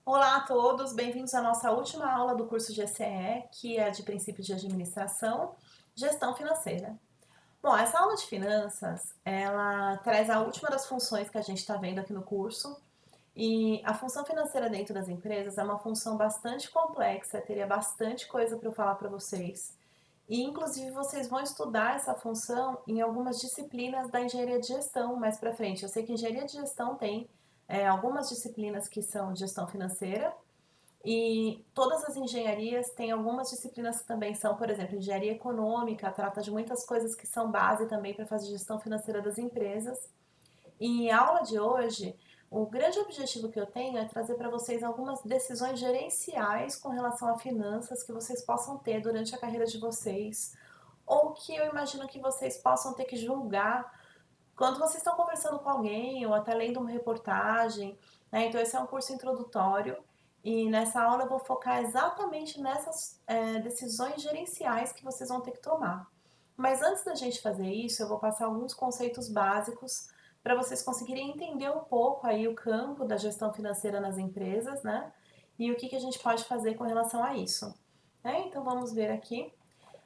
Olá a todos, bem-vindos à nossa última aula do curso GCE, que é de Princípios de Administração, Gestão Financeira. Bom, essa aula de finanças, ela traz a última das funções que a gente está vendo aqui no curso, e a função financeira dentro das empresas é uma função bastante complexa, teria bastante coisa para eu falar para vocês. E, inclusive, vocês vão estudar essa função em algumas disciplinas da engenharia de gestão mais para frente. Eu sei que engenharia de gestão tem algumas disciplinas que são de gestão financeira, e todas as engenharias têm algumas disciplinas que também são, por exemplo, engenharia econômica, trata de muitas coisas que são base também para fazer gestão financeira das empresas. E a aula de hoje, o grande objetivo que eu tenho é trazer para vocês algumas decisões gerenciais com relação a finanças que vocês possam ter durante a carreira de vocês, ou que eu imagino que vocês possam ter que julgar quando vocês estão conversando com alguém ou até lendo uma reportagem, né? Então esse é um curso introdutório e nessa aula eu vou focar exatamente nessas decisões gerenciais que vocês vão ter que tomar. Mas antes da gente fazer isso, eu vou passar alguns conceitos básicos para vocês conseguirem entender um pouco aí o campo da gestão financeira nas empresas, né? E o que que a gente pode fazer com relação a isso. Então vamos ver aqui.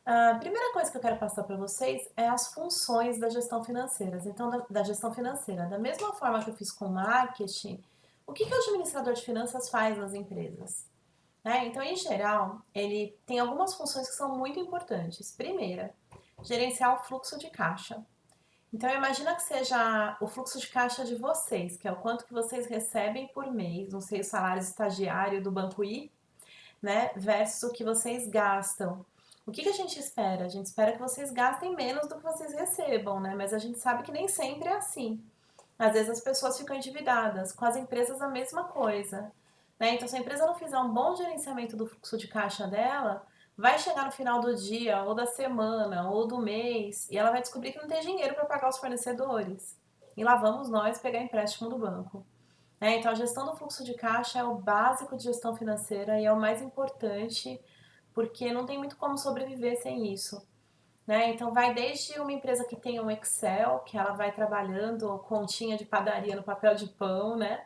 A primeira coisa que eu quero passar para vocês é as funções da gestão financeira. Então, da gestão financeira. Da mesma forma que eu fiz com marketing, o que que o administrador de finanças faz nas empresas? Então, em geral, ele tem algumas funções que são muito importantes. Primeira, gerenciar o fluxo de caixa. Então, imagina que seja o fluxo de caixa de vocês, que é o quanto que vocês recebem por mês, não sei, o salário estagiário do Banco I, né, versus o que vocês gastam. O que que a gente espera? A gente espera que vocês gastem menos do que vocês recebam, né? Mas a gente sabe que nem sempre é assim. Às vezes as pessoas ficam endividadas, com as empresas a mesma coisa, né? Então, se a empresa não fizer um bom gerenciamento do fluxo de caixa dela, vai chegar no final do dia, ou da semana, ou do mês, e ela vai descobrir que não tem dinheiro para pagar os fornecedores. E lá vamos nós pegar empréstimo do banco. Então, a gestão do fluxo de caixa é o básico de gestão financeira e é o mais importante, porque não tem muito como sobreviver sem isso. Então, vai desde uma empresa que tem um Excel, que ela vai trabalhando continha de padaria no papel de pão, né?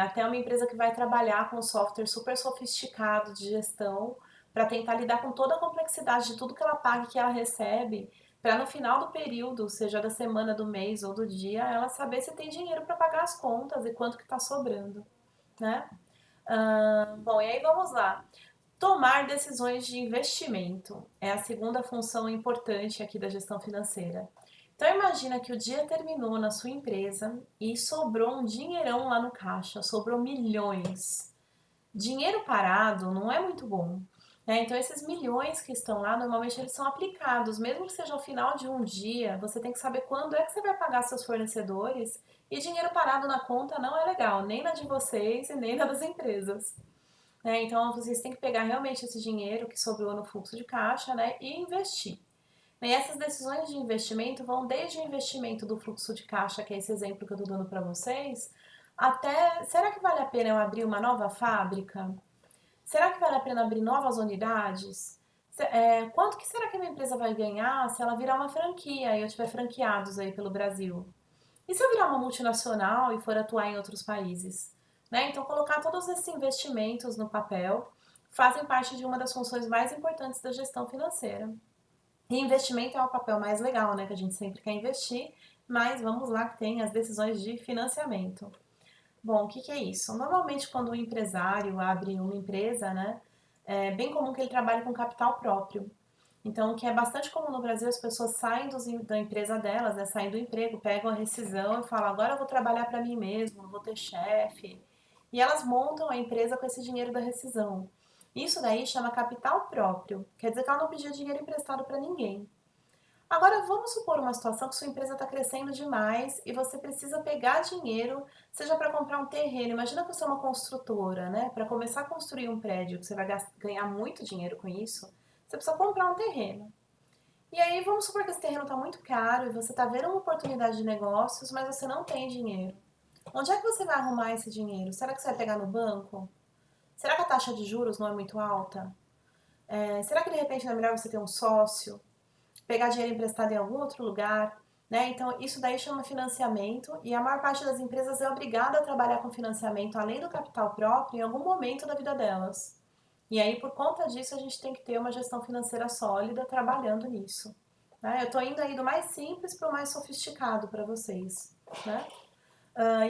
Até uma empresa que vai trabalhar com um software super sofisticado de gestão para tentar lidar com toda a complexidade de tudo que ela paga e que ela recebe, para no final do período, seja da semana, do mês ou do dia, ela saber se tem dinheiro para pagar as contas e quanto que está sobrando, né? Bom, e aí vamos lá. Tomar decisões de investimento é a segunda função importante aqui da gestão financeira. Então imagina que o dia terminou na sua empresa e sobrou um dinheirão lá no caixa, sobrou milhões. Dinheiro parado não é muito bom, né? Então esses milhões que estão lá, normalmente eles são aplicados, mesmo que seja ao final de um dia, você tem que saber quando é que você vai pagar seus fornecedores, e dinheiro parado na conta não é legal, nem na de vocês e nem na das empresas. Então vocês têm que pegar realmente esse dinheiro que sobrou no fluxo de caixa, né, e investir. E essas decisões de investimento vão desde o investimento do fluxo de caixa, que é esse exemplo que eu estou dando para vocês, até será que vale a pena eu abrir uma nova fábrica? Será que vale a pena abrir novas unidades? Quanto que será que a minha empresa vai ganhar se ela virar uma franquia e eu tiver franqueados aí pelo Brasil? E se eu virar uma multinacional e for atuar em outros países? Então, colocar todos esses investimentos no papel fazem parte de uma das funções mais importantes da gestão financeira. E investimento é o papel mais legal, né? Que a gente sempre quer investir, mas vamos lá que tem as decisões de financiamento. Bom, o que que é isso? Normalmente, quando um empresário abre uma empresa, né, é bem comum que ele trabalhe com capital próprio. Então, o que é bastante comum no Brasil, as pessoas saem da empresa delas, né, saem do emprego, pegam a rescisão e falam: agora eu vou trabalhar para mim mesmo, não vou ter chefe. E elas montam a empresa com esse dinheiro da rescisão. Isso daí chama capital próprio, quer dizer que ela não pediu dinheiro emprestado para ninguém. Agora, vamos supor uma situação que sua empresa está crescendo demais e você precisa pegar dinheiro, seja para comprar um terreno. Imagina que você é uma construtora, né? Para começar a construir um prédio, que você vai ganhar muito dinheiro com isso, você precisa comprar um terreno. E aí, vamos supor que esse terreno está muito caro e você está vendo uma oportunidade de negócios, mas você não tem dinheiro. Onde é que você vai arrumar esse dinheiro? Será que você vai pegar no banco? Será que a taxa de juros não é muito alta? Será que de repente não é melhor você ter um sócio? Pegar dinheiro emprestado em algum outro lugar? né? Então, isso daí chama financiamento e a maior parte das empresas é obrigada a trabalhar com financiamento além do capital próprio em algum momento da vida delas. E aí, por conta disso, a gente tem que ter uma gestão financeira sólida trabalhando nisso. Né? Eu estou indo aí do mais simples para o mais sofisticado para vocês. Né?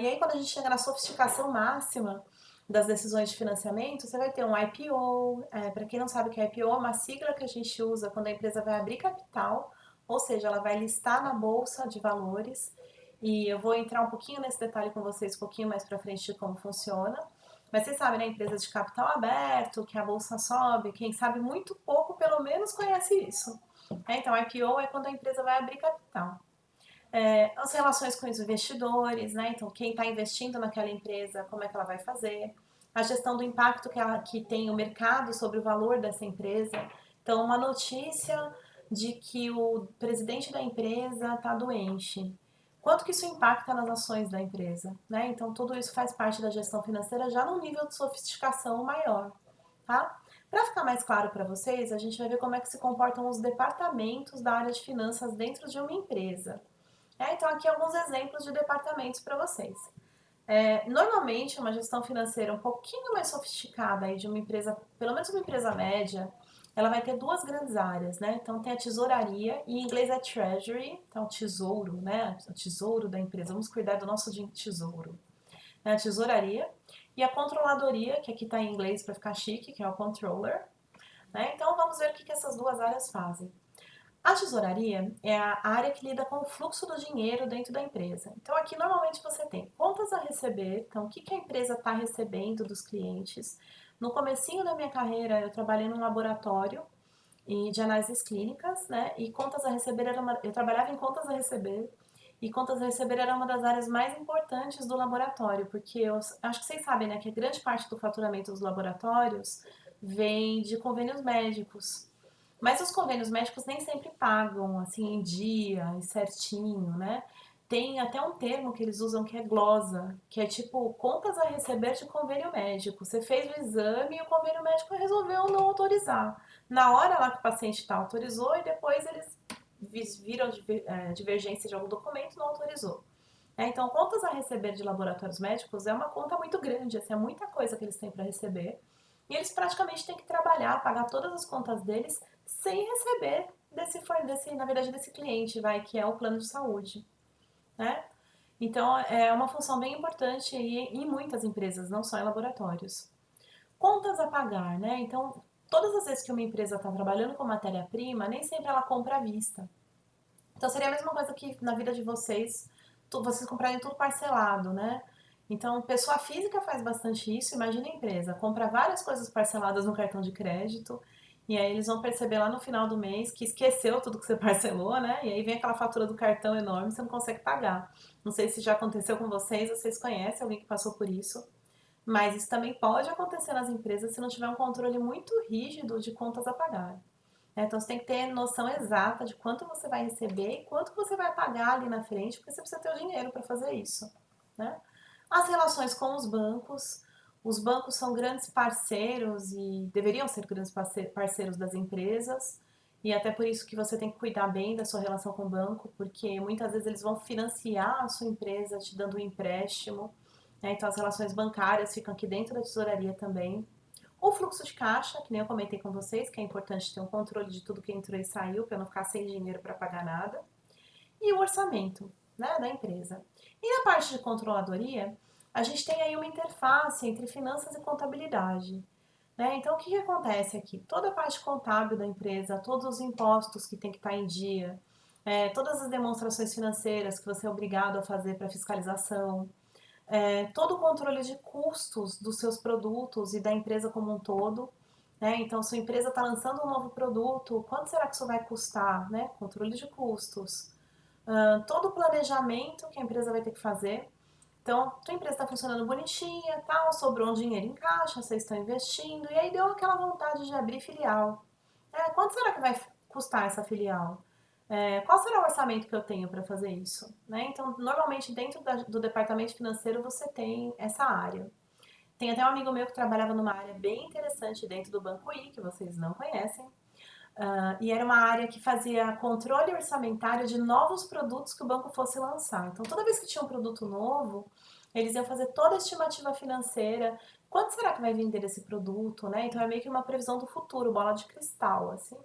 E aí, quando a gente chega na sofisticação máxima das decisões de financiamento, você vai ter um IPO. Para quem não sabe o que é IPO, é uma sigla que a gente usa quando a empresa vai abrir capital, ou seja, ela vai listar na bolsa de valores. E eu vou entrar um pouquinho nesse detalhe com vocês um pouquinho mais para frente de como funciona. Mas vocês sabem, né, empresas de capital aberto, que a bolsa sobe, quem sabe muito pouco, pelo menos conhece isso. Então, IPO é quando a empresa vai abrir capital. As relações com os investidores, né? Então, quem está investindo naquela empresa, como é que ela vai fazer? A gestão do impacto que tem o mercado sobre o valor dessa empresa. Então, uma notícia de que o presidente da empresa está doente. Quanto que isso impacta nas ações da empresa, né? Então, tudo isso faz parte da gestão financeira já num nível de sofisticação maior, tá? Para ficar mais claro para vocês, a gente vai ver como é que se comportam os departamentos da área de finanças dentro de uma empresa. Então, aqui alguns exemplos de departamentos para vocês. Normalmente, uma gestão financeira um pouquinho mais sofisticada aí de uma empresa, pelo menos uma empresa média, ela vai ter duas grandes áreas, né? Então, tem a tesouraria, e em inglês é treasury, então tesouro, né? O tesouro da empresa, vamos cuidar do nosso tesouro. A tesouraria e a controladoria, que aqui está em inglês para ficar chique, que é o controller. Né? Então, vamos ver o que essas duas áreas fazem. A tesouraria é a área que lida com o fluxo do dinheiro dentro da empresa. Então, aqui normalmente você tem contas a receber, então o que a empresa está recebendo dos clientes. No comecinho da minha carreira, eu trabalhei num laboratório de análises clínicas, né? E contas a receber eu trabalhava em contas a receber. E contas a receber era uma das áreas mais importantes do laboratório, porque eu acho que vocês sabem, né, que grande parte do faturamento dos laboratórios vem de convênios médicos. Mas os convênios médicos nem sempre pagam assim em dia e certinho, né? Tem até um termo que eles usam que é glosa, que é tipo contas a receber de convênio médico. Você fez o exame e o convênio médico resolveu não autorizar. Na hora lá que o paciente está autorizou e depois eles viram divergência de algum documento e não autorizou. Então, contas a receber de laboratórios médicos é uma conta muito grande, assim, é muita coisa que eles têm para receber. E eles praticamente têm que trabalhar, pagar todas as contas deles sem receber na verdade, desse cliente, vai, que é o plano de saúde, né? Então, é uma função bem importante em muitas empresas, não só em laboratórios. Contas a pagar, né? Então, todas as vezes que uma empresa está trabalhando com matéria-prima, nem sempre ela compra à vista. Então, seria a mesma coisa que na vida de vocês, vocês comprarem tudo parcelado, né? Então, pessoa física faz bastante isso. Imagina a empresa, compra várias coisas parceladas no cartão de crédito, e aí eles vão perceber lá no final do mês que esqueceu tudo que você parcelou, né? E aí vem aquela fatura do cartão enorme, você não consegue pagar. Não sei se já aconteceu com vocês, vocês conhecem alguém que passou por isso. Mas isso também pode acontecer nas empresas se não tiver um controle muito rígido de contas a pagar. Então você tem que ter noção exata de quanto você vai receber e quanto você vai pagar ali na frente, porque você precisa ter o dinheiro para fazer isso. Né? As relações com os bancos são grandes parceiros e deveriam ser grandes parceiros das empresas, e até por isso que você tem que cuidar bem da sua relação com o banco, porque muitas vezes eles vão financiar a sua empresa te dando um empréstimo, né? Então as relações bancárias ficam aqui dentro da tesouraria também. O fluxo de caixa, que nem eu comentei com vocês, que é importante ter um controle de tudo que entrou e saiu, para não ficar sem dinheiro para pagar nada. E o orçamento, né, da empresa. E na parte de controladoria, a gente tem aí uma interface entre finanças e contabilidade. Né? Então, o que acontece aqui? Toda a parte contábil da empresa, todos os impostos que tem que estar em dia, todas as demonstrações financeiras que você é obrigado a fazer para fiscalização, todo o controle de custos dos seus produtos e da empresa como um todo. Né? Então, sua empresa está lançando um novo produto, quanto será que isso vai custar? Né? Controle de custos. Todo o planejamento que a empresa vai ter que fazer. Então, sua empresa está funcionando bonitinha, tal, sobrou um dinheiro em caixa, vocês estão investindo, e aí deu aquela vontade de abrir filial. Quanto será que vai custar essa filial? Qual será o orçamento que eu tenho para fazer isso? Né? Então, normalmente dentro do departamento financeiro você tem essa área. Tem até um amigo meu que trabalhava numa área bem interessante dentro do Banco I, que vocês não conhecem, E era uma área que fazia controle orçamentário de novos produtos que o banco fosse lançar. Então, toda vez que tinha um produto novo, eles iam fazer toda a estimativa financeira. Quanto será que vai vender esse produto, né? Então, é meio que uma previsão do futuro, bola de cristal, assim.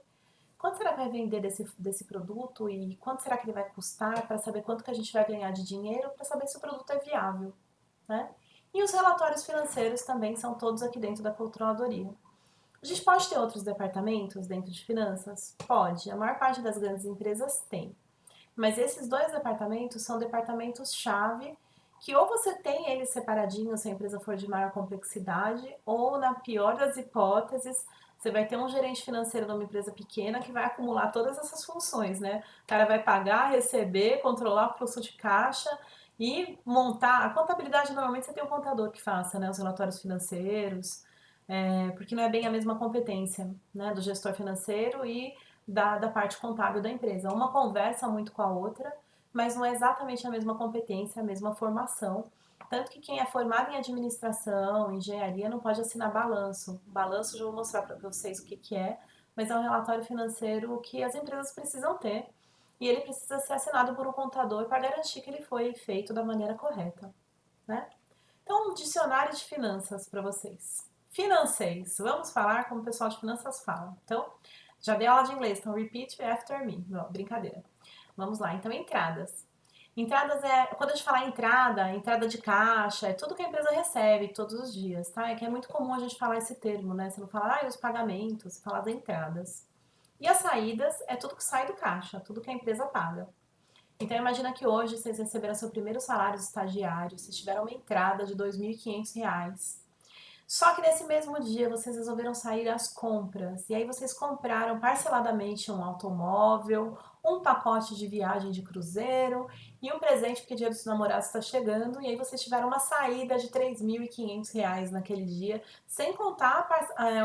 Quanto será que vai vender desse produto e quanto será que ele vai custar para saber quanto que a gente vai ganhar de dinheiro para saber se o produto é viável, né? E os relatórios financeiros também são todos aqui dentro da controladoria. A gente pode ter outros departamentos dentro de finanças? Pode. A maior parte das grandes empresas tem. Mas esses dois departamentos são departamentos-chave que ou você tem eles separadinhos se a empresa for de maior complexidade, ou na pior das hipóteses, você vai ter um gerente financeiro de uma empresa pequena que vai acumular todas essas funções, né? O cara vai pagar, receber, controlar o fluxo de caixa e montar. A contabilidade normalmente você tem um contador que faça, né? Os relatórios financeiros, porque não é bem a mesma competência, né? Do gestor financeiro e da parte contábil da empresa. Uma conversa muito com a outra, mas não é exatamente a mesma competência, a mesma formação. Tanto que quem é formado em administração, engenharia, não pode assinar balanço. Balanço, já vou mostrar para vocês o que, que é, mas é um relatório financeiro que as empresas precisam ter e ele precisa ser assinado por um contador para garantir que ele foi feito da maneira correta, né? Então, um dicionário de finanças para vocês. Financeis. Vamos falar como o pessoal de finanças fala. Então, já dei aula de inglês, então repeat after me. Não, brincadeira. Vamos lá. Então, entradas. Entradas quando a gente falar entrada, entrada de caixa, é tudo que a empresa recebe todos os dias, tá? É que é muito comum a gente falar esse termo, né? Você não fala, os pagamentos, você fala das entradas. E as saídas é tudo que sai do caixa, tudo que a empresa paga. Então imagina que hoje vocês receberam seu primeiro salário de estagiário, vocês tiveram uma entrada de R$ 2.500. Só que nesse mesmo dia vocês resolveram sair às compras. E aí vocês compraram parceladamente um automóvel, um pacote de viagem de cruzeiro e um presente porque o Dia dos Namorados está chegando. E aí vocês tiveram uma saída de R$ 3.500 naquele dia, sem contar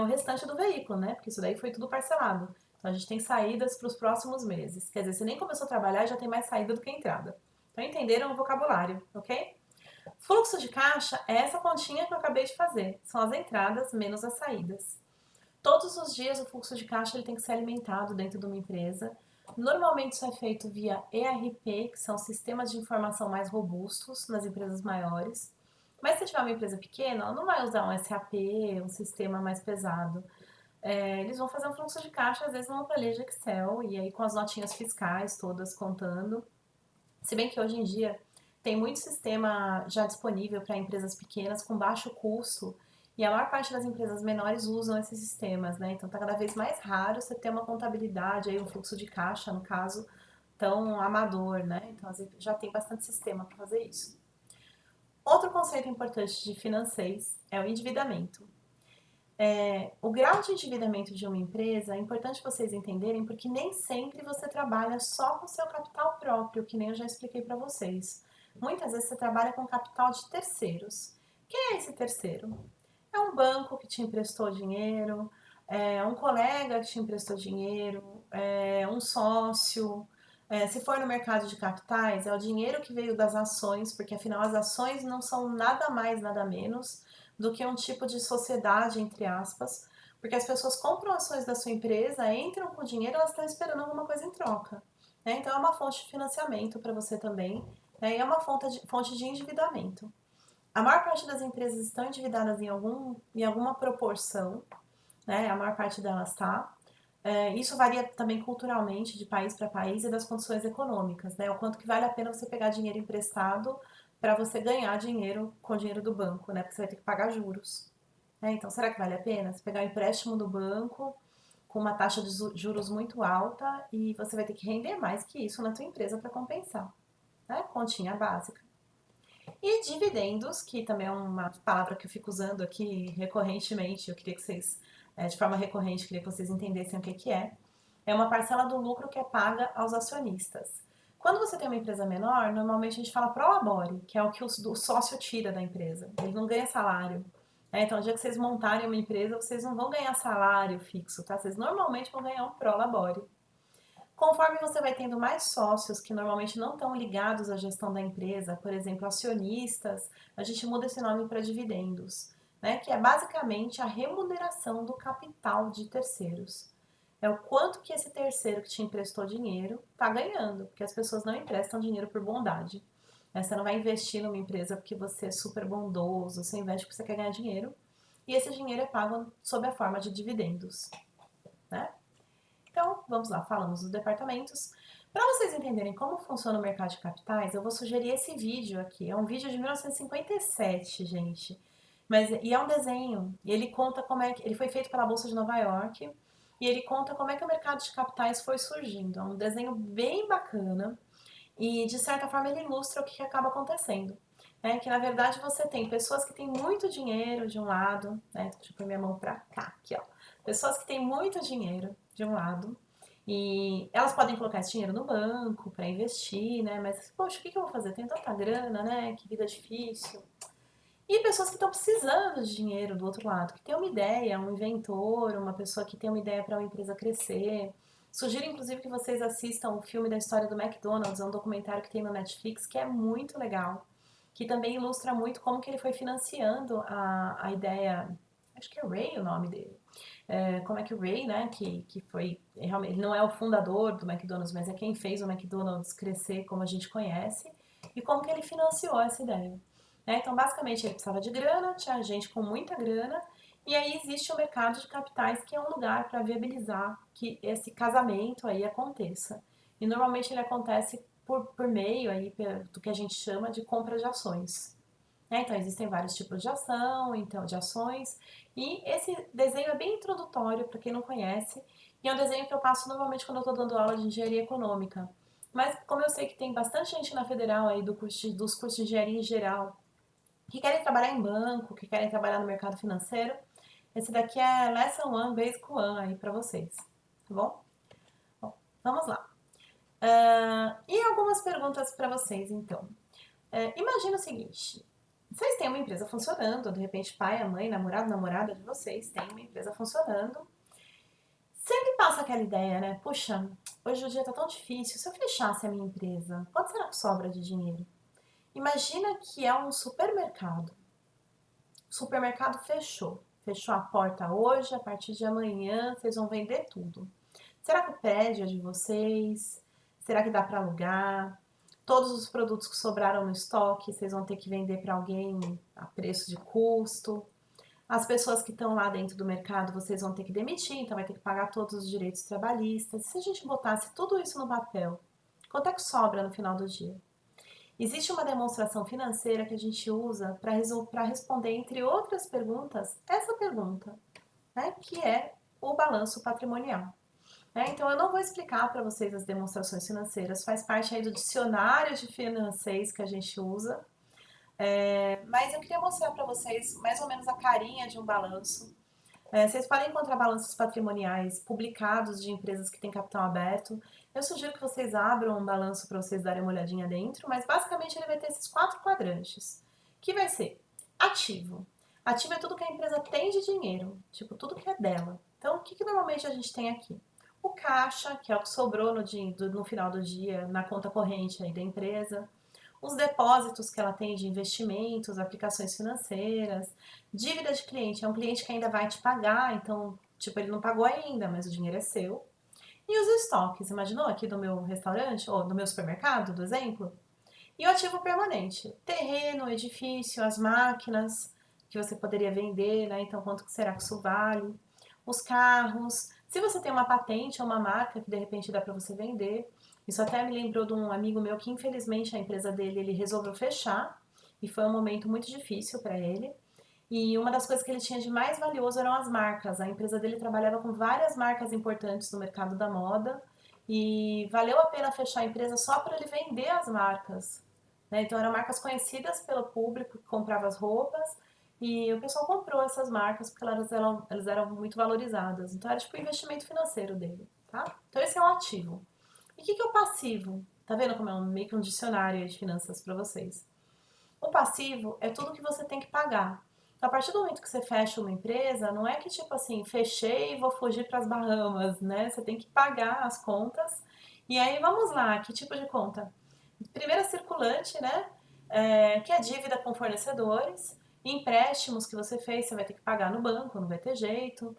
o restante do veículo, né? Porque isso daí foi tudo parcelado. Então a gente tem saídas para os próximos meses. Quer dizer, você nem começou a trabalhar e já tem mais saída do que entrada. Então entenderam o vocabulário, ok? Fluxo de caixa é essa continha que eu acabei de fazer. São as entradas menos as saídas. Todos os dias o fluxo de caixa ele tem que ser alimentado dentro de uma empresa. Normalmente isso é feito via ERP, que são sistemas de informação mais robustos nas empresas maiores. Mas se tiver uma empresa pequena, ela não vai usar um SAP, um sistema mais pesado. Eles vão fazer um fluxo de caixa, às vezes numa planilha de Excel, e aí com as notinhas fiscais todas contando. Se bem que hoje em dia tem muito sistema já disponível para empresas pequenas com baixo custo e a maior parte das empresas menores usam esses sistemas, né? Então está cada vez mais raro você ter uma contabilidade, aí um fluxo de caixa, no caso, tão amador, né? Então já tem bastante sistema para fazer isso. Outro conceito importante de financeis é o endividamento. O grau de endividamento de uma empresa é importante vocês entenderem porque nem sempre você trabalha só com seu capital próprio, que nem eu já expliquei para vocês. Muitas vezes você trabalha com capital de terceiros. Quem é esse terceiro? É um banco que te emprestou dinheiro, é um colega que te emprestou dinheiro, é um sócio. Se for no mercado de capitais, é o dinheiro que veio das ações, porque afinal as ações não são nada mais, nada menos do que um tipo de sociedade, entre aspas, porque as pessoas compram ações da sua empresa, entram com dinheiro, elas estão esperando alguma coisa em troca. Né? Então é uma fonte de financiamento para você também, né? E é uma fonte de endividamento. A maior parte das empresas estão endividadas em alguma proporção, né? A maior parte delas está. Isso varia também culturalmente, de país para país e das condições econômicas, né? O quanto que vale a pena você pegar dinheiro emprestado para você ganhar dinheiro com o dinheiro do banco, né? Porque você vai ter que pagar juros. Então, será que vale a pena? Você pegar um empréstimo do banco com uma taxa de juros muito alta e você vai ter que render mais que isso na tua empresa para compensar, né? Continha básica. E dividendos, que também é uma palavra que eu fico usando aqui recorrentemente, eu queria que vocês, de forma recorrente, queria que vocês entendessem o que que é. É uma parcela do lucro que é paga aos acionistas. Quando você tem uma empresa menor, normalmente a gente fala pro labore, que é o que o sócio tira da empresa. Ele não ganha salário. Então, o dia que vocês montarem uma empresa, vocês não vão ganhar salário fixo, tá? Vocês normalmente vão ganhar um pro labore. Conforme você vai tendo mais sócios que normalmente não estão ligados à gestão da empresa, por exemplo, acionistas, a gente muda esse nome para dividendos, né? Que é basicamente a remuneração do capital de terceiros. é o quanto que esse terceiro que te emprestou dinheiro está ganhando, porque as pessoas não emprestam dinheiro por bondade. Você não vai investir numa empresa porque você é super bondoso, você investe porque você quer ganhar dinheiro, e esse dinheiro é pago sob a forma de dividendos, né? Então, vamos lá, falamos dos departamentos. Para vocês entenderem como funciona o mercado de capitais, eu vou sugerir esse vídeo aqui. É um vídeo de 1957, gente. E é um desenho. E ele conta como é que. Ele foi feito pela Bolsa de Nova York. E ele conta como é que o mercado de capitais foi surgindo. É um desenho bem bacana. E, de certa forma, ele ilustra o que acaba acontecendo. Que na verdade você tem pessoas que têm muito dinheiro de um lado, né? Deixa eu pôr minha mão pra cá, aqui, ó. Pessoas que têm muito dinheiro de um lado, e elas podem colocar esse dinheiro no banco para investir, né? Mas, poxa, o que eu vou fazer? Tenho tanta grana, né? Que vida difícil. E pessoas que estão precisando de dinheiro do outro lado, que tem uma ideia, um inventor, uma pessoa que tem uma ideia para uma empresa crescer. Sugiro, inclusive, que vocês assistam o filme da história do McDonald's, é um documentário que tem no Netflix, que é muito legal, que também ilustra muito como que ele foi financiando a ideia, acho que é Ray o nome dele, como é que o Ray, né, que foi, realmente, ele não é o fundador do McDonald's, mas é quem fez o McDonald's crescer como a gente conhece, e como que ele financiou essa ideia. Então, basicamente, ele precisava de grana, tinha gente com muita grana, e aí existe o mercado de capitais, que é um lugar para viabilizar que esse casamento aí aconteça. E normalmente ele acontece por meio aí do que a gente chama de compra de ações. Então, existem vários tipos de ação, então, de ações, e esse desenho é bem introdutório para quem não conhece, e é um desenho que eu passo normalmente quando eu estou dando aula de engenharia econômica. Mas como eu sei que tem bastante gente na federal aí dos cursos de engenharia em geral, que querem trabalhar em banco, que querem trabalhar no mercado financeiro, esse daqui é Lesson 1, Basic 1 aí para vocês, tá bom? Bom, vamos lá. E algumas perguntas para vocês, então. Imagina o seguinte, vocês têm uma empresa funcionando, de repente pai, a mãe, namorado, namorada de vocês têm uma empresa funcionando. Sempre passa aquela ideia, né? Puxa, hoje o dia tá tão difícil, se eu fechasse a minha empresa, quanto será que sobra de dinheiro? Imagina que é um supermercado. O supermercado fechou. Fechou a porta hoje, a partir de amanhã vocês vão vender tudo. Será que o prédio é de vocês? Será que dá para alugar? Todos os produtos que sobraram no estoque, vocês vão ter que vender para alguém a preço de custo. As pessoas que estão lá dentro do mercado, vocês vão ter que demitir, então vai ter que pagar todos os direitos trabalhistas. Se a gente botasse tudo isso no papel, quanto é que sobra no final do dia? Existe uma demonstração financeira que a gente usa para responder, entre outras perguntas, essa pergunta, né, que é o balanço patrimonial. Então, eu não vou explicar para vocês as demonstrações financeiras, faz parte aí do dicionário de financeis que a gente usa, mas eu queria mostrar para vocês mais ou menos a carinha de um balanço. Vocês podem encontrar balanços patrimoniais publicados de empresas que têm capital aberto. Eu sugiro que vocês abram um balanço para vocês darem uma olhadinha dentro, mas basicamente ele vai ter esses 4 quadrantes, que vai ser ativo. Ativo é tudo que a empresa tem de dinheiro, tipo, tudo que é dela. Então, o que normalmente a gente tem aqui? O caixa, que é o que sobrou no final do dia, na conta corrente aí da empresa, os depósitos que ela tem de investimentos, aplicações financeiras, dívida de cliente, é um cliente que ainda vai te pagar, então, tipo, ele não pagou ainda, mas o dinheiro é seu. E os estoques, imaginou aqui do meu restaurante, ou do meu supermercado, do exemplo? E o ativo permanente, terreno, edifício, as máquinas que você poderia vender, né? Então, quanto que será que isso vale? Os carros, se você tem uma patente ou uma marca que de repente dá para você vender. Isso até me lembrou de um amigo meu que infelizmente a empresa dele ele resolveu fechar e foi um momento muito difícil para ele. E uma das coisas que ele tinha de mais valioso eram as marcas. A empresa dele trabalhava com várias marcas importantes no mercado da moda e valeu a pena fechar a empresa só para ele vender as marcas. Então eram marcas conhecidas pelo público que comprava as roupas e o pessoal comprou essas marcas porque elas eram muito valorizadas. Então era tipo o investimento financeiro dele, tá? Então esse é o ativo. E o que é o passivo? Tá vendo como é meio que um dicionário de finanças para vocês? O passivo é tudo que você tem que pagar. Então, a partir do momento que você fecha uma empresa, não é que tipo assim, fechei e vou fugir para as Bahamas, né? Você tem que pagar as contas. E aí, vamos lá, que tipo de conta? Primeira circulante, né? Que é dívida com fornecedores, empréstimos que você fez, você vai ter que pagar no banco, não vai ter jeito.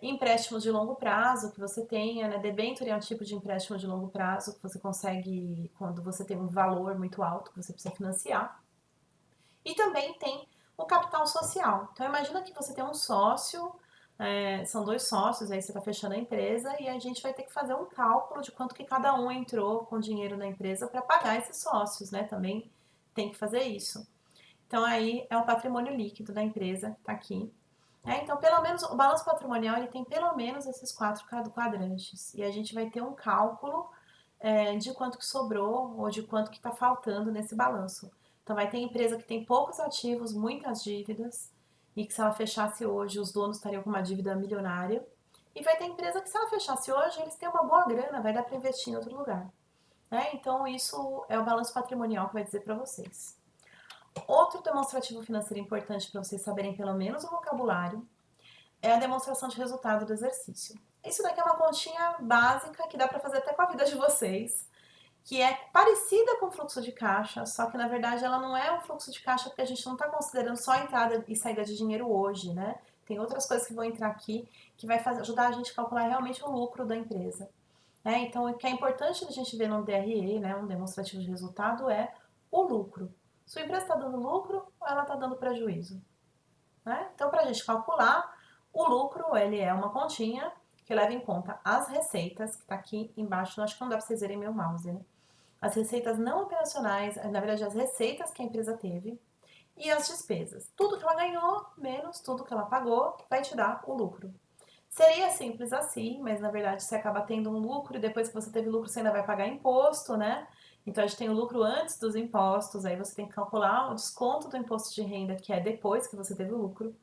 Empréstimos de longo prazo que você tenha, né? Debênture é um tipo de empréstimo de longo prazo que você consegue quando você tem um valor muito alto que você precisa financiar. E também tem o capital social. Então imagina que você tem um sócio, são dois sócios, aí você está fechando a empresa e a gente vai ter que fazer um cálculo de quanto que cada um entrou com dinheiro na empresa para pagar esses sócios, né? Também tem que fazer isso. Então aí é o patrimônio líquido da empresa, tá aqui. Então, pelo menos, o balanço patrimonial ele tem pelo menos esses 4 quadrantes. E a gente vai ter um cálculo de quanto que sobrou ou de quanto que está faltando nesse balanço. Então, vai ter empresa que tem poucos ativos, muitas dívidas, e que se ela fechasse hoje, os donos estariam com uma dívida milionária. E vai ter empresa que se ela fechasse hoje, eles têm uma boa grana, vai dar para investir em outro lugar. Então, isso é o balanço patrimonial que vai dizer para vocês. Outro demonstrativo financeiro importante para vocês saberem pelo menos o vocabulário é a demonstração de resultado do exercício. Isso daqui é uma continha básica que dá para fazer até com a vida de vocês, que é parecida com o fluxo de caixa, só que na verdade ela não é um fluxo de caixa porque a gente não está considerando só a entrada e saída de dinheiro hoje, né? Tem outras coisas que vão entrar aqui que vai ajudar a gente a calcular realmente o lucro da empresa. Então, o que é importante a gente ver no DRE, né, um demonstrativo de resultado, é o lucro. Sua empresa está dando lucro ou ela está dando prejuízo? Então, para a gente calcular, o lucro ele é uma continha que leva em conta as receitas, que está aqui embaixo, acho que não dá para vocês verem meu mouse, né? As receitas não operacionais, na verdade, as receitas que a empresa teve e as despesas. Tudo que ela ganhou, menos tudo que ela pagou, vai te dar o lucro. Seria simples assim, mas na verdade você acaba tendo um lucro e depois que você teve lucro você ainda vai pagar imposto, né? Então a gente tem o lucro antes dos impostos, aí você tem que calcular o desconto do imposto de renda, que é depois que você teve o lucro.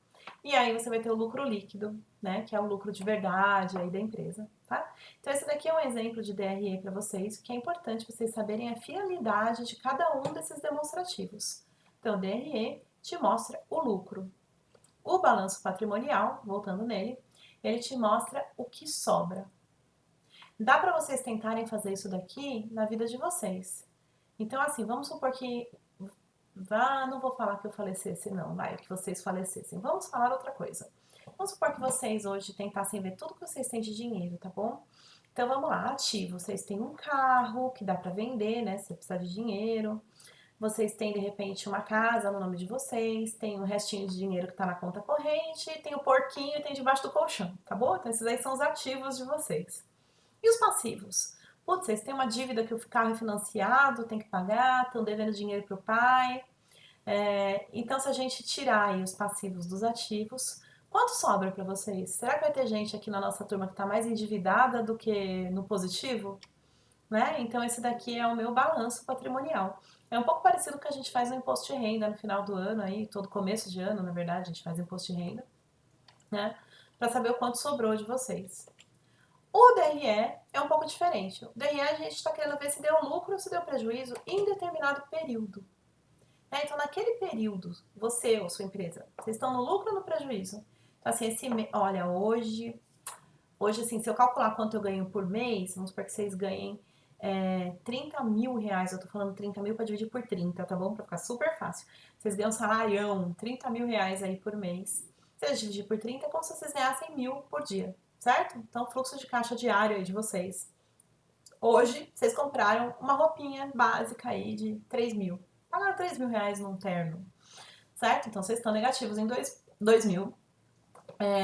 E aí você vai ter o lucro líquido, né? Que é o lucro de verdade aí da empresa, tá? Então esse daqui é um exemplo de DRE para vocês, que é importante vocês saberem a finalidade de cada um desses demonstrativos. Então o DRE te mostra o lucro. O balanço patrimonial, voltando nele, ele te mostra o que sobra. Dá para vocês tentarem fazer isso daqui na vida de vocês. Então, assim, vamos supor que não vou falar que eu falecesse, não, vai, que vocês falecessem. Vamos falar outra coisa. Vamos supor que vocês hoje tentassem ver tudo que vocês têm de dinheiro, tá bom? Então vamos lá, ativo. Vocês têm um carro que dá para vender, né? Se você precisar de dinheiro. Vocês têm de repente uma casa no nome de vocês, tem um restinho de dinheiro que está na conta corrente, tem o porquinho e tem debaixo do colchão, tá bom? Então esses aí são os ativos de vocês. E os passivos? Putz, vocês têm uma dívida que o carro é financiado, tem que pagar, estão devendo dinheiro para o pai. Então, se a gente tirar aí os passivos dos ativos, quanto sobra para vocês? Será que vai ter gente aqui na nossa turma que está mais endividada do que no positivo? Então, esse daqui é o meu balanço patrimonial. É um pouco parecido com o que a gente faz no imposto de renda no final do ano, aí, todo começo de ano, na verdade, a gente faz imposto de renda, né? Para saber o quanto sobrou de vocês. O DRE é um pouco diferente. O DRE a gente está querendo ver se deu lucro ou se deu prejuízo em determinado período. Então, naquele período, você ou sua empresa, vocês estão no lucro ou no prejuízo? Então, assim, olha, hoje, assim, se eu calcular quanto eu ganho por mês, vamos supor que vocês ganhem 30 mil reais, eu tô falando 30 mil para dividir por 30, tá bom? Para ficar super fácil. Vocês ganham salarião, 30 mil reais aí por mês. Se vocês dividir por 30, é como se vocês ganhassem 1.000 por dia, certo? Então, fluxo de caixa diário aí de vocês. Hoje, vocês compraram uma roupinha básica aí de 3 mil. Pagaram 3 mil reais num terno, certo? Então, vocês estão negativos em 2 mil.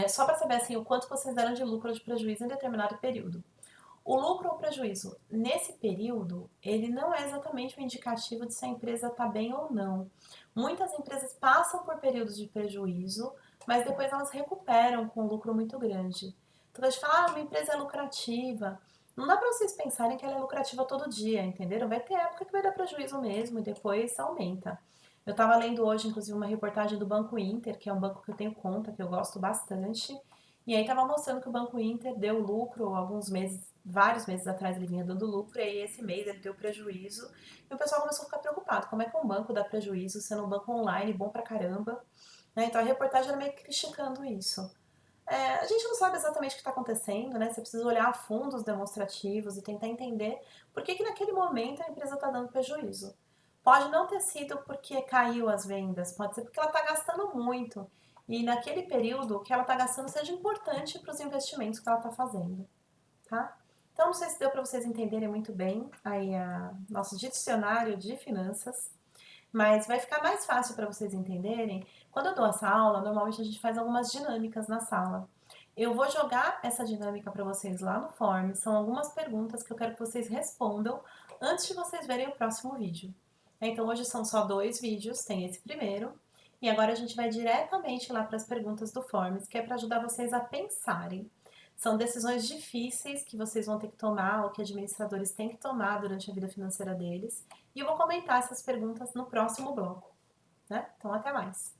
Só para saber assim, o quanto vocês deram de lucro ou de prejuízo em determinado período. O lucro ou prejuízo nesse período, ele não é exatamente um indicativo de se a empresa está bem ou não. Muitas empresas passam por períodos de prejuízo, mas depois elas recuperam com um lucro muito grande. Então, a gente fala, uma empresa é lucrativa. Não dá para vocês pensarem que ela é lucrativa todo dia, entenderam? Vai ter época que vai dar prejuízo mesmo e depois aumenta. Eu estava lendo hoje, inclusive, uma reportagem do Banco Inter, que é um banco que eu tenho conta, que eu gosto bastante. E aí estava mostrando que o Banco Inter deu lucro alguns meses, vários meses atrás ele vinha dando lucro, e aí esse mês ele deu prejuízo. E o pessoal começou a ficar preocupado. Como é que um banco dá prejuízo sendo um banco online bom pra caramba? Então a reportagem era meio que criticando isso. A gente não sabe exatamente o que está acontecendo, né? Você precisa olhar a fundo os demonstrativos e tentar entender por que naquele momento a empresa está dando prejuízo. Pode não ter sido porque caiu as vendas, pode ser porque ela está gastando muito. e naquele período o que ela está gastando seja importante para os investimentos que ela está fazendo, tá? Então, não sei se deu para vocês entenderem muito bem aí nosso dicionário de finanças, mas vai ficar mais fácil para vocês entenderem. Quando eu dou essa aula, normalmente a gente faz algumas dinâmicas na sala. Eu vou jogar essa dinâmica para vocês lá no Form. São algumas perguntas que eu quero que vocês respondam antes de vocês verem o próximo vídeo. Então, hoje são só 2 vídeos, tem esse primeiro. E agora a gente vai diretamente lá para as perguntas do Forms, que é para ajudar vocês a pensarem. São decisões difíceis que vocês vão ter que tomar, ou que administradores têm que tomar durante a vida financeira deles. E eu vou comentar essas perguntas no próximo bloco, né? Então, até mais!